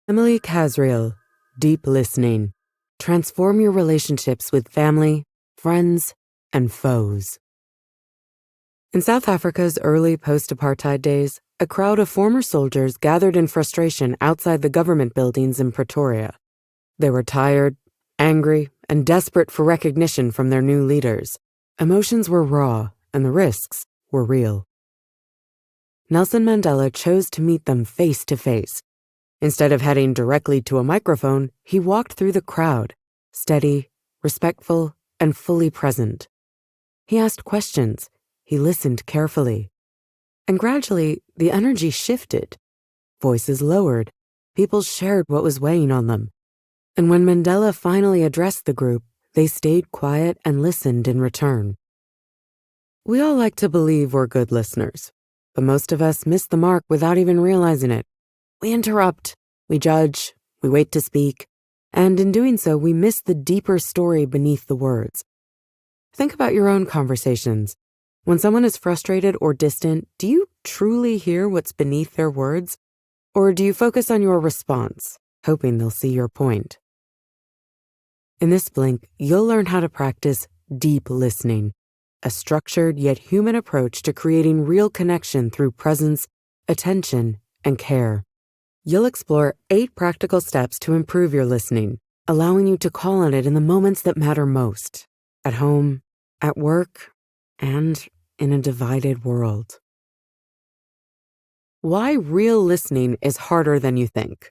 Emily Casriel, Deep Listening. Transform your relationships with family, friends, and foes. In South Africa's early post-apartheid days, a crowd of former soldiers gathered in frustration outside the government buildings in Pretoria. They were tired, angry, and desperate for recognition from their new leaders. Emotions were raw, and the risks were real. Nelson Mandela chose to meet them face to face. Instead of heading directly to a microphone, he walked through the crowd, steady, respectful, and fully present. He asked questions. He listened carefully. And gradually, the energy shifted. Voices lowered. People shared what was weighing on them. And when Mandela finally addressed the group, they stayed quiet and listened in return. We all like to believe we're good listeners, but most of us miss the mark without even realizing it. We interrupt, we judge, we wait to speak, and in doing so, we miss the deeper story beneath the words. Think about your own conversations. When someone is frustrated or distant, do you truly hear what's beneath their words? Or do you focus on your response, hoping they'll see your point? In this blink, you'll learn how to practice deep listening, a structured yet human approach to creating real connection through presence, attention, and care. You'll explore 8 practical steps to improve your listening, allowing you to call on it in the moments that matter most, at home, at work, and in a divided world. Why real listening is harder than you think.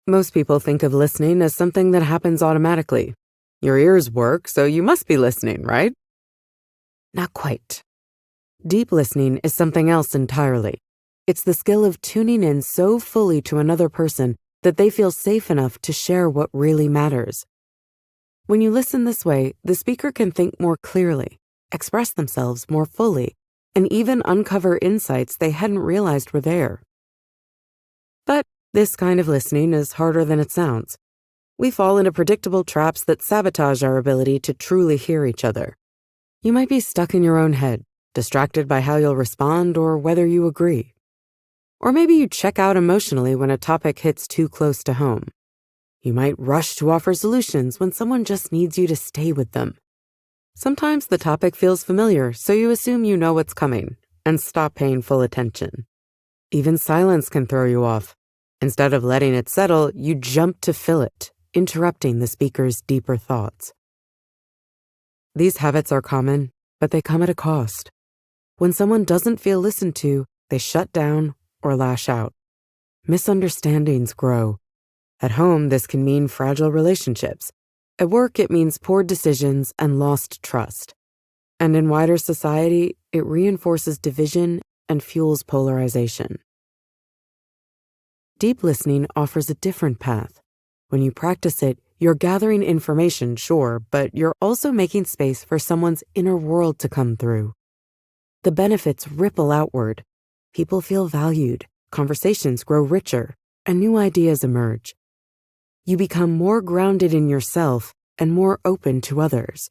Most people think of listening as something that happens automatically. Your ears work, so you must be listening, right? Not quite. Deep listening is something else entirely. It's the skill of tuning in so fully to another person that they feel safe enough to share what really matters. When you listen this way, the speaker can think more clearly, express themselves more fully, and even uncover insights they hadn't realized were there. But this kind of listening is harder than it sounds. We fall into predictable traps that sabotage our ability to truly hear each other. You might be stuck in your own head, distracted by how you'll respond or whether you agree. Or maybe you check out emotionally when a topic hits too close to home. You might rush to offer solutions when someone just needs you to stay with them. Sometimes the topic feels familiar, so you assume you know what's coming and stop paying full attention. Even silence can throw you off. Instead of letting it settle, you jump to fill it, interrupting the speaker's deeper thoughts. These habits are common, but they come at a cost. When someone doesn't feel listened to, they shut down or lash out. Misunderstandings grow. At home, this can mean fragile relationships. At work, it means poor decisions and lost trust. And in wider society, it reinforces division and fuels polarization. Deep listening offers a different path. When you practice it, you're gathering information, sure, but you're also making space for someone's inner world to come through. The benefits ripple outward. People feel valued, conversations grow richer, and new ideas emerge. You become more grounded in yourself and more open to others.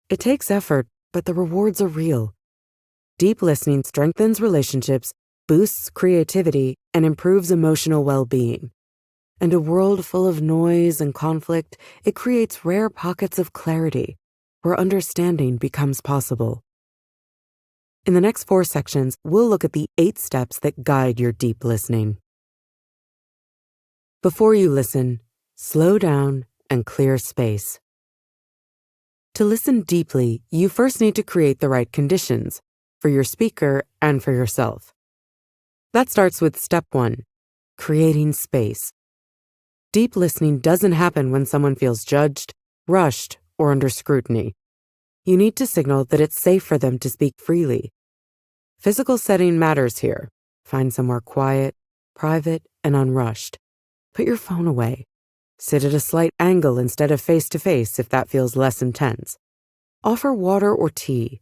It takes effort, but the rewards are real. Deep listening strengthens relationships, boosts creativity, and improves emotional well-being. In a world full of noise and conflict, it creates rare pockets of clarity, where understanding becomes possible. In the next 4 sections, we'll look at the 8 steps that guide your deep listening. Before you listen, slow down and clear space. To listen deeply, you first need to create the right conditions for your speaker and for yourself. That starts with step 1, creating space. Deep listening doesn't happen when someone feels judged, rushed, or under scrutiny. You need to signal that it's safe for them to speak freely. Physical setting matters here. Find somewhere quiet, private, and unrushed. Put your phone away. Sit at a slight angle instead of face-to-face if that feels less intense. Offer water or tea.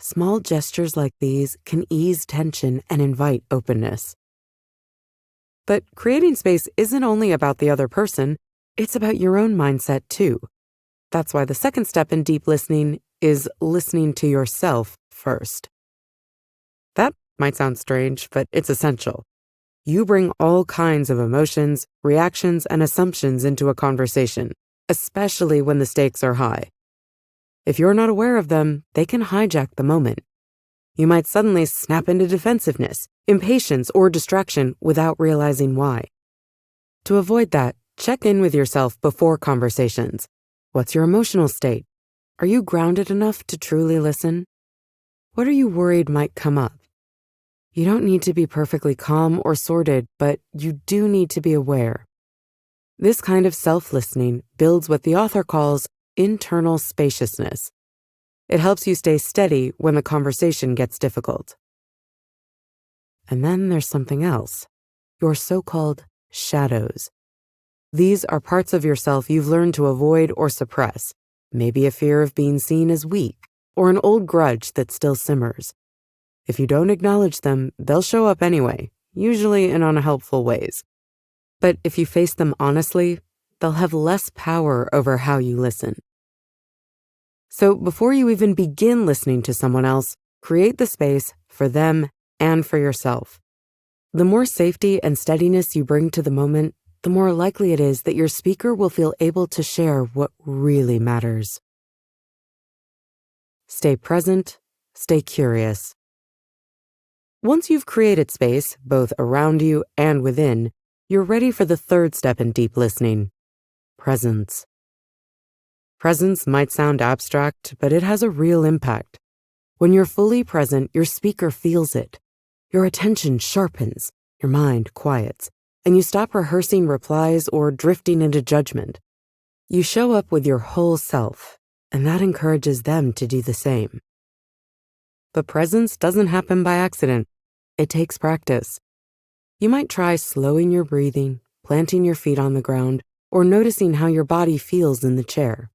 Small gestures like these can ease tension and invite openness. But creating space isn't only about the other person, it's about your own mindset too. That's why the second step in deep listening is listening to yourself first. That might sound strange, but it's essential. You bring all kinds of emotions, reactions, and assumptions into a conversation, especially when the stakes are high. If you're not aware of them, they can hijack the moment. You might suddenly snap into defensiveness, impatience, or distraction without realizing why. To avoid that, check in with yourself before conversations. What's your emotional state? Are you grounded enough to truly listen? What are you worried might come up? You don't need to be perfectly calm or sorted, but you do need to be aware. This kind of self-listening builds what the author calls internal spaciousness. It helps you stay steady when the conversation gets difficult. And then there's something else, your so-called shadows. These are parts of yourself you've learned to avoid or suppress, maybe a fear of being seen as weak, or an old grudge that still simmers. If you don't acknowledge them, they'll show up anyway, usually in unhelpful ways. But if you face them honestly, they'll have less power over how you listen. So before you even begin listening to someone else, create the space for them and for yourself. The more safety and steadiness you bring to the moment, the more likely it is that your speaker will feel able to share what really matters. Stay present, stay curious. Once you've created space, both around you and within, you're ready for the third step in deep listening: presence. Presence might sound abstract, but it has a real impact. When you're fully present, your speaker feels it. Your attention sharpens, your mind quiets, and you stop rehearsing replies or drifting into judgment. You show up with your whole self, and that encourages them to do the same. But presence doesn't happen by accident. It takes practice. You might try slowing your breathing, planting your feet on the ground, or noticing how your body feels in the chair.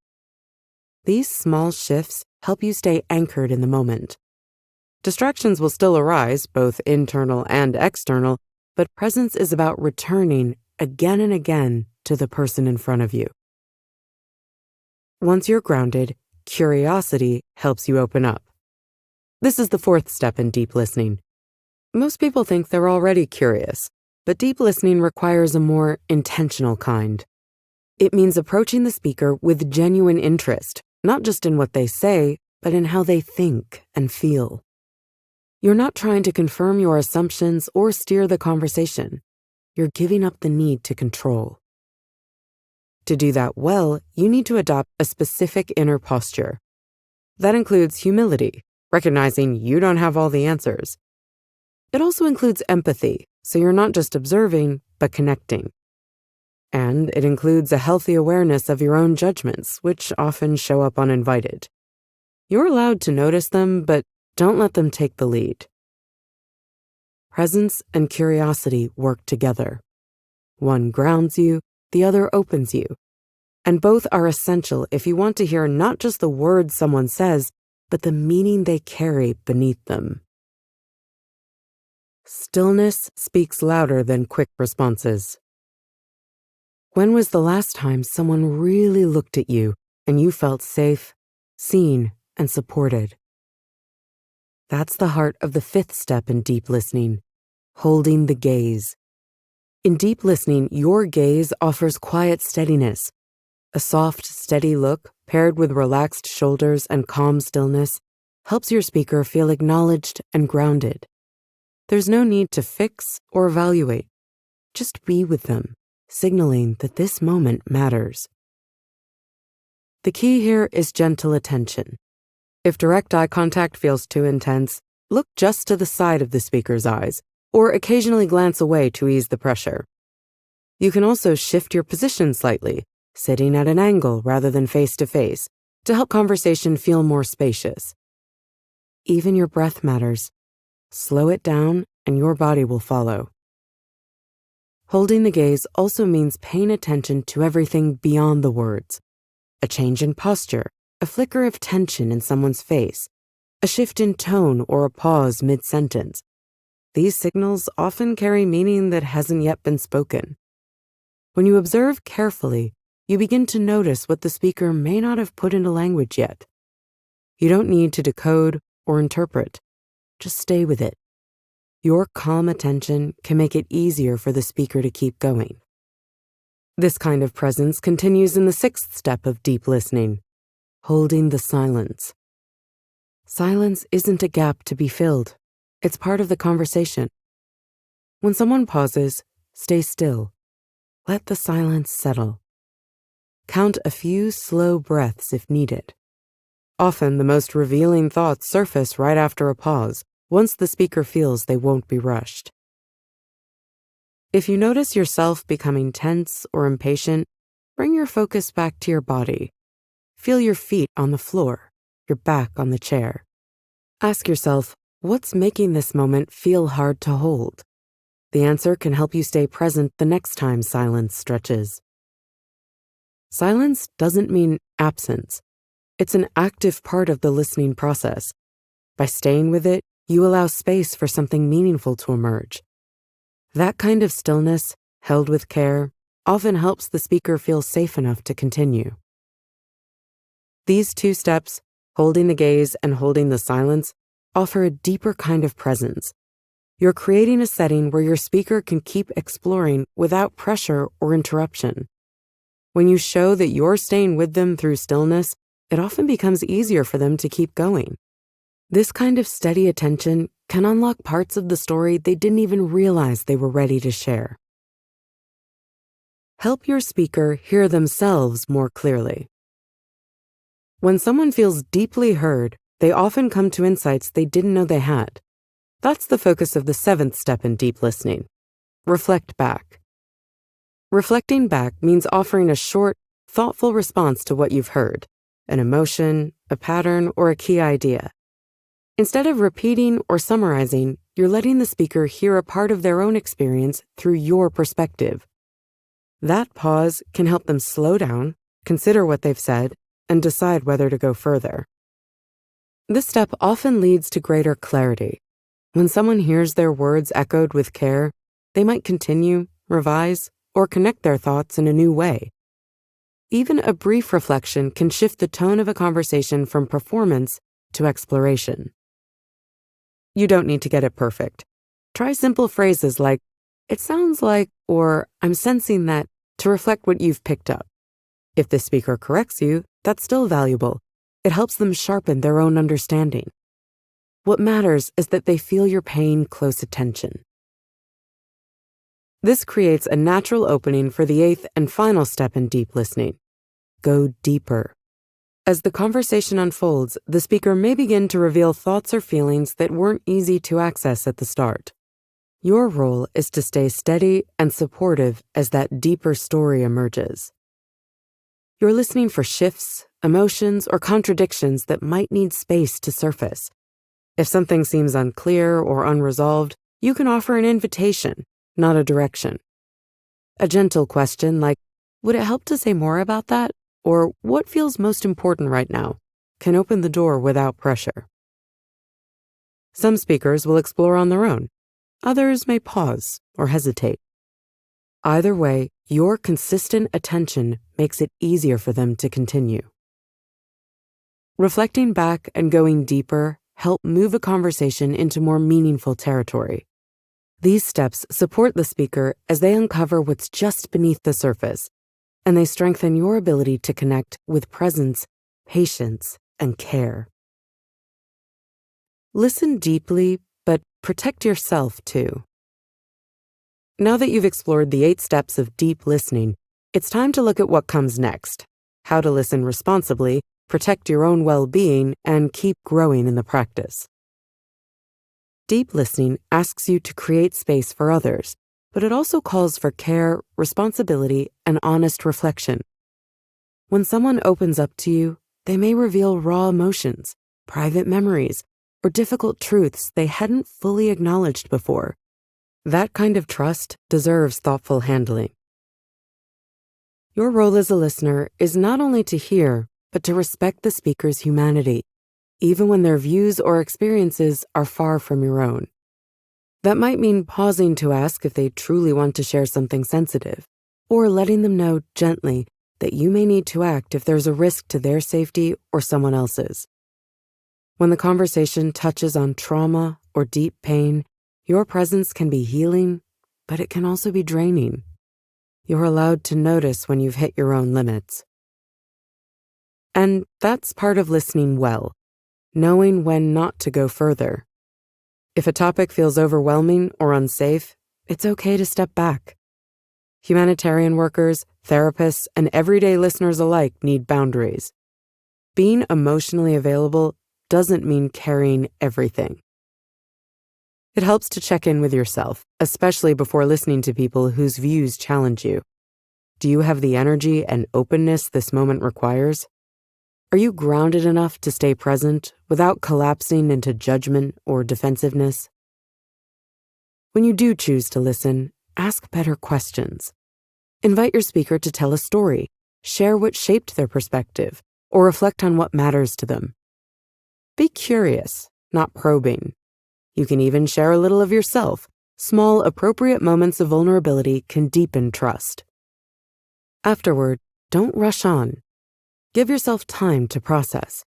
These small shifts help you stay anchored in the moment. Distractions will still arise, both internal and external, but presence is about returning again and again to the person in front of you. Once you're grounded, curiosity helps you open up. This is the fourth step in deep listening. Most people think they're already curious, but deep listening requires a more intentional kind. It means approaching the speaker with genuine interest, not just in what they say, but in how they think and feel. You're not trying to confirm your assumptions or steer the conversation. You're giving up the need to control. To do that well, you need to adopt a specific inner posture. That includes humility, recognizing you don't have all the answers. It also includes empathy, so you're not just observing, but connecting. And it includes a healthy awareness of your own judgments, which often show up uninvited. You're allowed to notice them, but don't let them take the lead. Presence and curiosity work together. One grounds you, the other opens you. And both are essential if you want to hear not just the words someone says, but the meaning they carry beneath them. Stillness speaks louder than quick responses. When was the last time someone really looked at you and you felt safe, seen, and supported? That's the heart of the fifth step in deep listening: holding the gaze. In deep listening, your gaze offers quiet steadiness. A soft, steady look, paired with relaxed shoulders and calm stillness, helps your speaker feel acknowledged and grounded. There's no need to fix or evaluate. Just be with them, signaling that this moment matters. The key here is gentle attention. If direct eye contact feels too intense, look just to the side of the speaker's eyes, or occasionally glance away to ease the pressure. You can also shift your position slightly, sitting at an angle rather than face to face, to help conversation feel more spacious. Even your breath matters. Slow it down and your body will follow. Holding the gaze also means paying attention to everything beyond the words. A change in posture, a flicker of tension in someone's face, a shift in tone or a pause mid-sentence. These signals often carry meaning that hasn't yet been spoken. When you observe carefully, you begin to notice what the speaker may not have put into language yet. You don't need to decode or interpret. Just stay with it. Your calm attention can make it easier for the speaker to keep going. This kind of presence continues in the sixth step of deep listening, holding the silence. Silence isn't a gap to be filled. It's part of the conversation. When someone pauses, stay still. Let the silence settle. Count a few slow breaths if needed. Often, the most revealing thoughts surface right after a pause, once the speaker feels they won't be rushed. If you notice yourself becoming tense or impatient, bring your focus back to your body. Feel your feet on the floor, your back on the chair. Ask yourself, what's making this moment feel hard to hold? The answer can help you stay present the next time silence stretches. Silence doesn't mean absence. It's an active part of the listening process. By staying with it, you allow space for something meaningful to emerge. That kind of stillness, held with care, often helps the speaker feel safe enough to continue. These two steps, holding the gaze and holding the silence, offer a deeper kind of presence. You're creating a setting where your speaker can keep exploring without pressure or interruption. When you show that you're staying with them through stillness, it often becomes easier for them to keep going. This kind of steady attention can unlock parts of the story they didn't even realize they were ready to share. Help your speaker hear themselves more clearly. When someone feels deeply heard, they often come to insights they didn't know they had. That's the focus of the seventh step in deep listening. Reflect back. Reflecting back means offering a short, thoughtful response to what you've heard, an emotion, a pattern, or a key idea. Instead of repeating or summarizing, you're letting the speaker hear a part of their own experience through your perspective. That pause can help them slow down, consider what they've said, and decide whether to go further. This step often leads to greater clarity. When someone hears their words echoed with care, they might continue, revise, or connect their thoughts in a new way. Even a brief reflection can shift the tone of a conversation from performance to exploration. You don't need to get it perfect. Try simple phrases like, "It sounds like," or "I'm sensing that," to reflect what you've picked up. If the speaker corrects you, that's still valuable. It helps them sharpen their own understanding. What matters is that they feel you're paying close attention. This creates a natural opening for the eighth and final step in deep listening. Go deeper. As the conversation unfolds, the speaker may begin to reveal thoughts or feelings that weren't easy to access at the start. Your role is to stay steady and supportive as that deeper story emerges. You're listening for shifts, emotions, or contradictions that might need space to surface. If something seems unclear or unresolved, you can offer an invitation, not a direction. A gentle question like, "Would it help to say more about that?" or "What feels most important right now?" can open the door without pressure. Some speakers will explore on their own. Others may pause or hesitate. Either way, your consistent attention makes it easier for them to continue. Reflecting back and going deeper help move a conversation into more meaningful territory. These steps support the speaker as they uncover what's just beneath the surface, and they strengthen your ability to connect with presence, patience, and care. Listen deeply, but protect yourself too. Now that you've explored the 8 steps of deep listening, it's time to look at what comes next: how to listen responsibly, protect your own well-being, and keep growing in the practice. Deep listening asks you to create space for others, but it also calls for care, responsibility, and honest reflection. When someone opens up to you, they may reveal raw emotions, private memories, or difficult truths they hadn't fully acknowledged before. That kind of trust deserves thoughtful handling. Your role as a listener is not only to hear, but to respect the speaker's humanity, even when their views or experiences are far from your own. That might mean pausing to ask if they truly want to share something sensitive, or letting them know gently that you may need to act if there's a risk to their safety or someone else's. When the conversation touches on trauma or deep pain, Your presence can be healing, but it can also be draining. You're allowed to notice when you've hit your own limits. And that's part of listening well, knowing when not to go further. If a topic feels overwhelming or unsafe, it's okay to step back. Humanitarian workers, therapists, and everyday listeners alike need boundaries. Being emotionally available doesn't mean carrying everything. It helps to check in with yourself, especially before listening to people whose views challenge you. Do you have the energy and openness this moment requires? Are you grounded enough to stay present without collapsing into judgment or defensiveness? When you do choose to listen, ask better questions. Invite your speaker to tell a story, share what shaped their perspective, or reflect on what matters to them. Be curious, not probing. You can even share a little of yourself. Small, appropriate moments of vulnerability can deepen trust. Afterward, don't rush on. Give yourself time to process.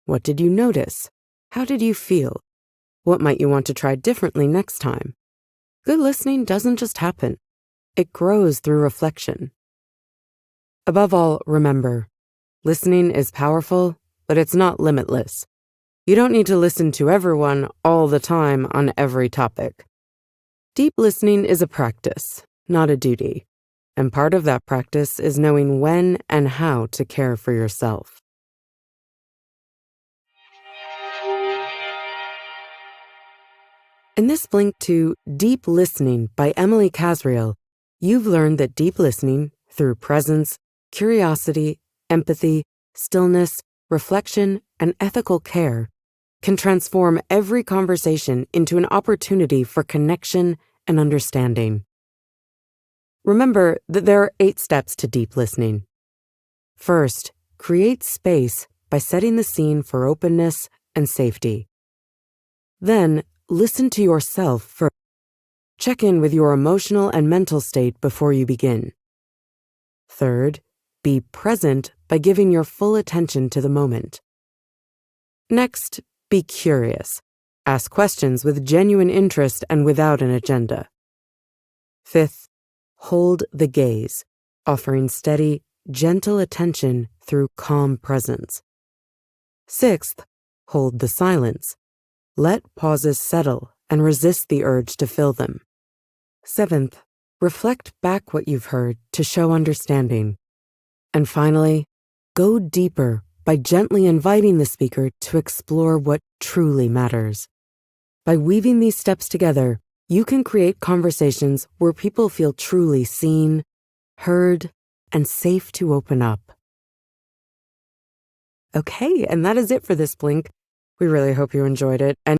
What did you notice? How did you feel? What might you want to try differently next time? Good listening doesn't just happen. It grows through reflection. Above all, remember, listening is powerful, but it's not limitless. You don't need to listen to everyone all the time on every topic. Deep listening is a practice, not a duty. And part of that practice is knowing when and how to care for yourself. In this link to Deep Listening by Emily Casriel, you've learned that deep listening, through presence, curiosity, empathy, stillness, reflection, and ethical care, can transform every conversation into an opportunity for connection and understanding. Remember that there are 8 steps to deep listening. First, create space by setting the scene for openness and safety. Then, listen to yourself first. Check in with your emotional and mental state before you begin. Third, be present by giving your full attention to the moment. Next, be curious. Ask questions with genuine interest and without an agenda. Fifth, hold the gaze, offering steady, gentle attention through calm presence. Sixth, hold the silence. Let pauses settle and resist the urge to fill them. Seventh, reflect back what you've heard to show understanding. And finally, go deeper by gently inviting the speaker to explore what truly matters. By weaving these steps together, you can create conversations where people feel truly seen, heard, and safe to open up. Okay, and that is it for this Blink. We really hope you enjoyed it. And